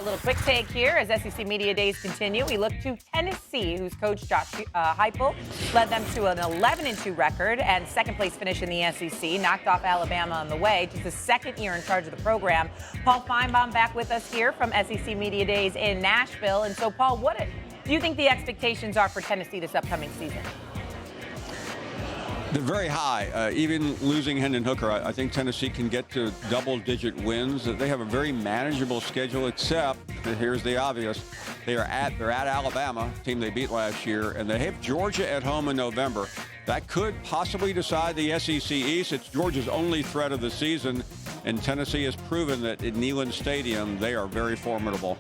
a little quick take here as SEC Media Days continue. We look to Tennessee, whose coach Josh Heupel led them to an 11-2 record and second-place finish in the SEC, knocked off Alabama on the way. Just his second year in charge of the program. Paul Finebaum back with us here from SEC Media Days in Nashville. And so, Paul, what do you think the expectations are for Tennessee this upcoming season? They're very high. Even losing Hendon Hooker, I think Tennessee can get to double-digit wins. They have a very manageable schedule, except here's the obvious: they're at Alabama, team they beat last year, and they have Georgia at home in November. That could possibly decide the SEC East. It's Georgia's only threat of the season, and Tennessee has proven that at Neyland Stadium they are very formidable.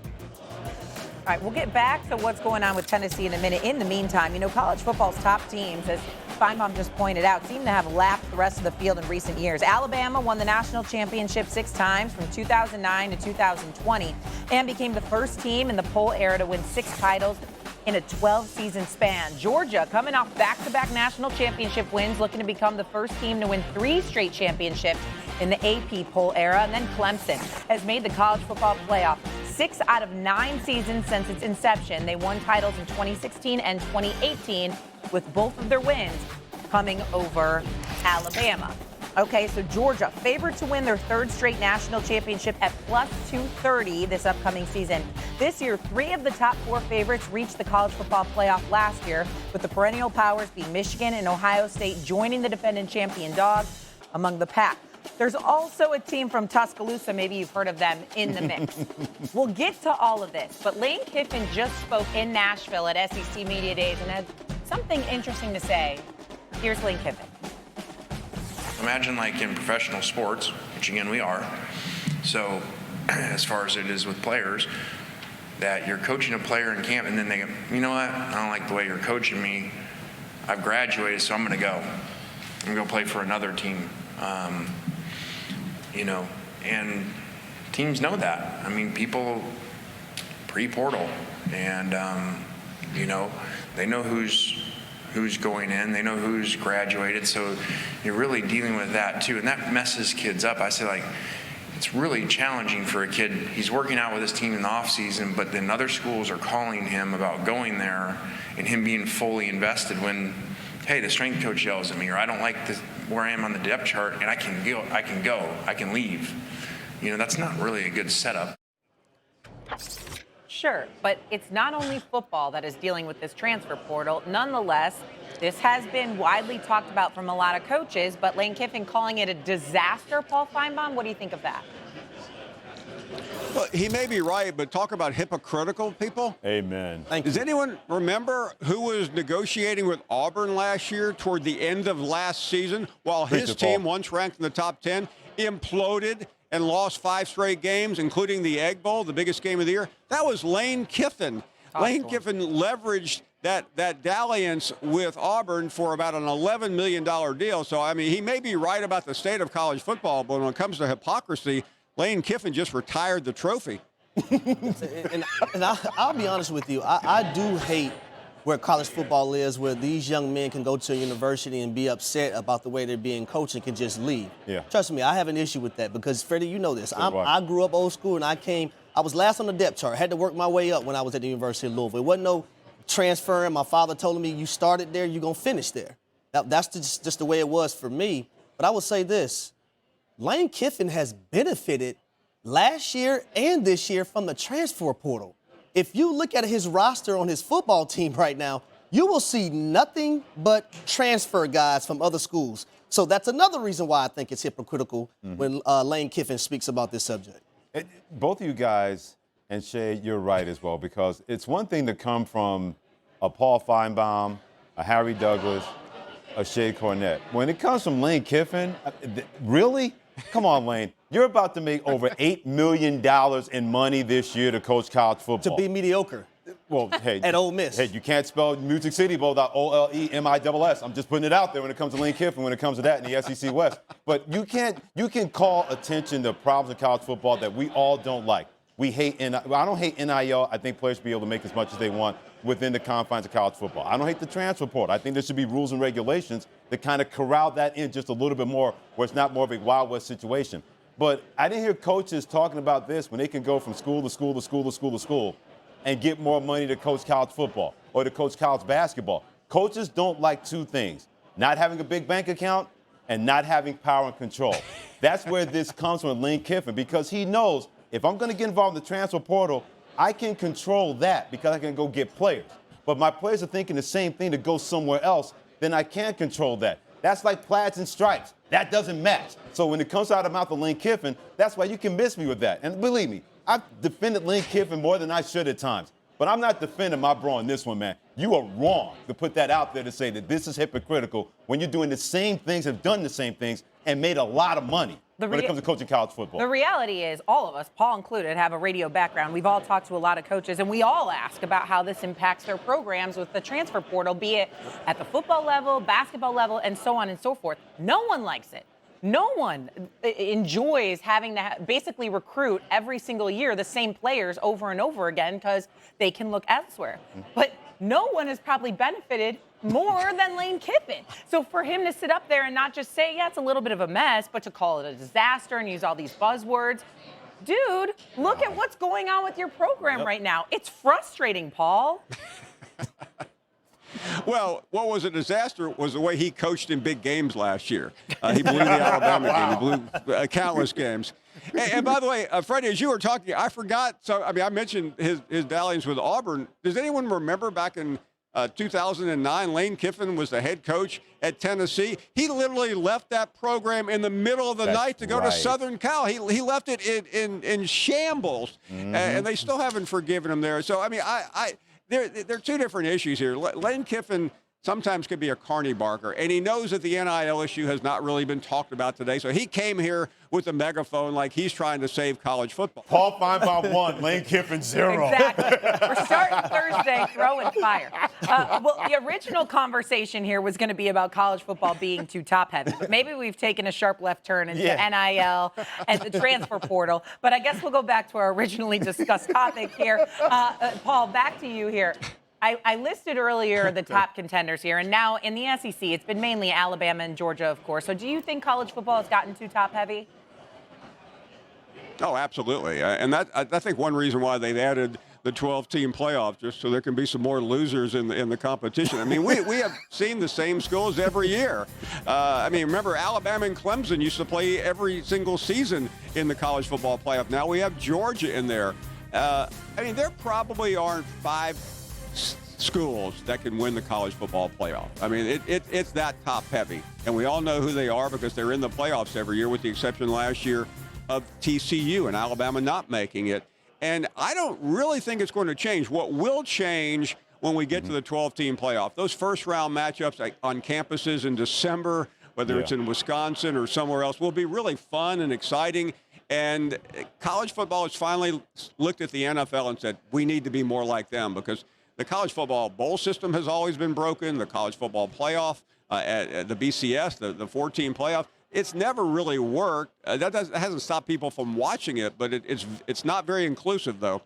All right, we'll get back to what's going on with Tennessee in a minute. In the meantime, college football's top teams, as Finebaum just pointed out, seem to have lapped the rest of the field in recent years. Alabama won the national championship 6 times from 2009 to 2020 and became the first team in the poll era to win 6 titles in a 12-season span. Georgia, coming off back-to-back national championship wins, looking to become the first team to win 3 straight championships in the AP poll era. And then Clemson has made the college football playoff 6 out of 9 seasons since its inception. They won titles in 2016 and 2018, with both of their wins coming over Alabama. Okay, so Georgia, favored to win their 3rd straight national championship at plus 230 this upcoming season. This year, 3 of the top 4 favorites reached the college football playoff last year, with the perennial powers being Michigan and Ohio State joining the defending champion Dogs among the pack. There's also a team from Tuscaloosa, maybe you've heard of them, in the mix. We'll get to all of this, but Lane Kiffin just spoke in Nashville at SEC Media Days and had something interesting to say. Here's Lane Kiffin. Imagine like in professional sports, which again we are, so as far as it is with players, that you're coaching a player in camp and then they go, you know what, I don't like the way you're coaching me. I've graduated, so I'm going to go. I'm going to go play for another team. And teams know that. I mean, people pre-portal, and they know who's going in, they know who's graduated, so you're really dealing with that too, and that messes kids up. I say, like, it's really challenging for a kid. He's working out with his team in the off season, but then other schools are calling him about going there and him being fully invested when, hey, the strength coach yells at me, or I don't like this, where I am on the depth chart, and I can leave. That's not really a good setup. Sure, but it's not only football that is dealing with this transfer portal. Nonetheless, this has been widely talked about from a lot of coaches, but Lane Kiffin calling it a disaster. Paul Finebaum, what do you think of that? Well, he may be right, but talk about hypocritical people. Amen. Does anyone remember who was negotiating with Auburn last year toward the end of last season while his team, once ranked in the top 10, imploded and lost 5 straight games, including the Egg Bowl, the biggest game of the year? That was Lane Kiffin. Lane Kiffin leveraged that dalliance with Auburn for about an $11 million deal. So, I mean, he may be right about the state of college football, but when it comes to hypocrisy, Lane Kiffin just retired the trophy. and I'll be honest with you. I do hate where college football is, where these young men can go to a university and be upset about the way they're being coached and can just leave. Yeah. Trust me, I have an issue with that because, Freddie, you know this. I grew up old school, and I was last on the depth chart. I had to work my way up when I was at the University of Louisville. It wasn't no transferring. My father told me, you started there, you're going to finish there. That's just the way it was for me. But I will say this. Lane Kiffin has benefited last year and this year from the transfer portal. If you look at his roster on his football team right now, you will see nothing but transfer guys from other schools. So that's another reason why I think it's hypocritical when Lane Kiffin speaks about this subject. Both of you guys, and Shay, you're right as well, because it's one thing to come from a Paul Finebaum, a Harry Douglas, a Shea Cornett. When it comes from Lane Kiffin, really? Come on, Lane. You're about to make over $8 million in money this year to coach college football. To be mediocre. Well, hey. At Ole Miss. Hey, you can't spell Music City Bowl without OLEMISS. I'm just putting it out there when it comes to Lane Kiffin, when it comes to that in the SEC West. But you can call attention to problems in college football that we all don't like. We hate I don't hate NIL. I think players should be able to make as much as they want within the confines of college football. I don't hate the transfer portal. I think there should be rules and regulations that kind of corral that in just a little bit more, where it's not more of a Wild West situation. But I didn't hear coaches talking about this when they can go from school to school to school to school to school and get more money to coach college football or to coach college basketball. Coaches don't like two things, not having a big bank account and not having power and control. That's where this comes from Lane Kiffin, because he knows if I'm going to get involved in the transfer portal, I can control that because I can go get players. But my players are thinking the same thing to go somewhere else, then I can't control that. That's like plaids and stripes. That doesn't match. So when it comes out of the mouth of Lane Kiffin, that's why you can miss me with that. And believe me, I've defended Lane Kiffin more than I should at times. But I'm not defending my bro on this one, man. You are wrong to put that out there to say that this is hypocritical when you're doing the same things, have done the same things, and made a lot of money when it comes to coaching college football. The reality is all of us, Paul included, have a radio background. We've all talked to a lot of coaches, and we all ask about how this impacts their programs with the transfer portal, be it at the football level, basketball level, and so on and so forth. No one likes it. No one enjoys having to basically recruit every single year the same players over and over again because they can look elsewhere. But no one has probably benefited more than Lane Kiffin. So for him to sit up there and not just say, yeah, it's a little bit of a mess, but to call it a disaster and use all these buzzwords, dude, look at what's going on with your program right now. It's frustrating, Paul. Well, what was a disaster was the way he coached in big games last year. He blew the Alabama game. He blew countless games. And by the way, Freddie, as you were talking, I forgot. So, I mentioned his dalliance with Auburn. Does anyone remember back in 2009, Lane Kiffin was the head coach at Tennessee? He literally left that program in the middle of the night to go to Southern Cal. He left it in shambles, and they still haven't forgiven him there. So, there are two different issues here. Lane Kiffin sometimes could be a carny barker, and he knows that the NIL issue has not really been talked about today. So he came here with a megaphone like he's trying to save college football. Paul Finebaum 1, Lane Kiffin 0. Exactly. We're starting Thursday throwing fire. Well, the original conversation here was going to be about college football being too top-heavy, but maybe we've taken a sharp left turn into NIL and the transfer portal. But I guess we'll go back to our originally discussed topic here. Paul, back to you here. I listed earlier the top contenders here, and now in the SEC, it's been mainly Alabama and Georgia, of course. So do you think college football has gotten too top-heavy? Oh, absolutely. And I think one reason why they've added the 12-team playoff, just so there can be some more losers in the competition. We have seen the same schools every year. Remember, Alabama and Clemson used to play every single season in the college football playoff. Now we have Georgia in there. There probably aren't 5 schools that can win the college football playoff. It's that top heavy, and we all know who they are because they're in the playoffs every year, with the exception last year of TCU and Alabama not making it. And I don't really think it's going to change. What will change when we get to the 12-team playoff, those first-round matchups on campuses in December, whether it's in Wisconsin or somewhere else, will be really fun and exciting. And college football has finally looked at the NFL and said, we need to be more like them, because the college football bowl system has always been broken. The college football playoff, the BCS, the 4-team playoff, it's never really worked. That hasn't stopped people from watching it, but it's not very inclusive, though.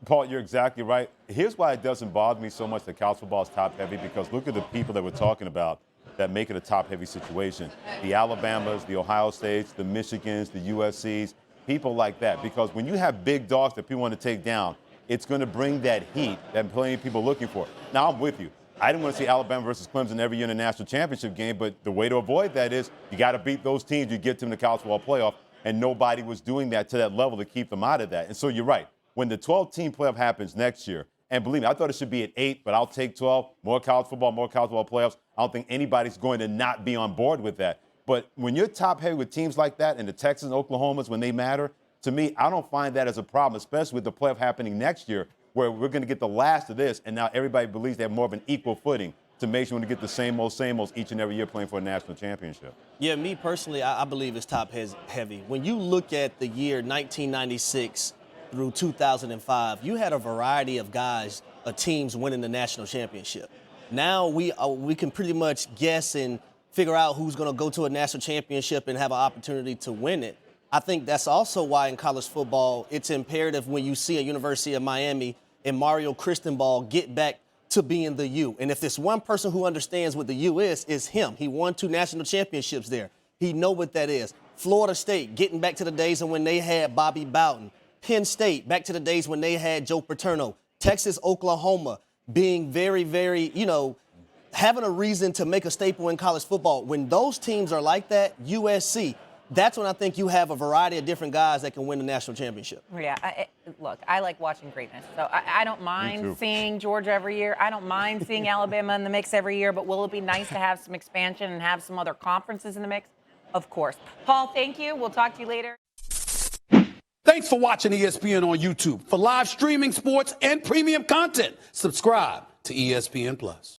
Paul, you're exactly right. Here's why it doesn't bother me so much that college football is top-heavy, because look at the people that we're talking about that make it a top-heavy situation. The Alabamas, the Ohio States, the Michigans, the USCs, people like that. Because when you have big dogs that people want to take down, it's going to bring that heat that plenty of people are looking for. Now, I'm with you. I didn't want to see Alabama versus Clemson every year in the national championship game, but the way to avoid that is you got to beat those teams. You get them to the college football playoff, and nobody was doing that to that level to keep them out of that. And so you're right. When the 12-team playoff happens next year, and believe me, I thought it should be at 8, but I'll take 12. More college football playoffs. I don't think anybody's going to not be on board with that. But when you're top-heavy with teams like that, and the Texans and Oklahomas, when they matter, to me, I don't find that as a problem, especially with the playoff happening next year, where we're going to get the last of this, and now everybody believes they have more of an equal footing to make sure we get the same old each and every year playing for a national championship. Yeah, me personally, I believe it's top heavy. When you look at the year 1996 through 2005, you had a variety of guys, teams winning the national championship. Now we can pretty much guess and figure out who's going to go to a national championship and have an opportunity to win it. I think that's also why in college football it's imperative when you see a University of Miami and Mario Cristobal get back to being the U. And if there's one person who understands what the U is him. He won 2 national championships there. He know what that is. Florida State, getting back to the days of when they had Bobby Bowden. Penn State, back to the days when they had Joe Paterno. Texas, Oklahoma, being very, very, having a reason to make a staple in college football. When those teams are like that, USC, that's when I think you have a variety of different guys that can win the national championship. Yeah, look, I like watching greatness. So I don't mind seeing Georgia every year. I don't mind seeing Alabama in the mix every year. But will it be nice to have some expansion and have some other conferences in the mix? Of course. Paul, thank you. We'll talk to you later. Thanks for watching ESPN on YouTube. For live streaming, sports, and premium content, subscribe to ESPN+.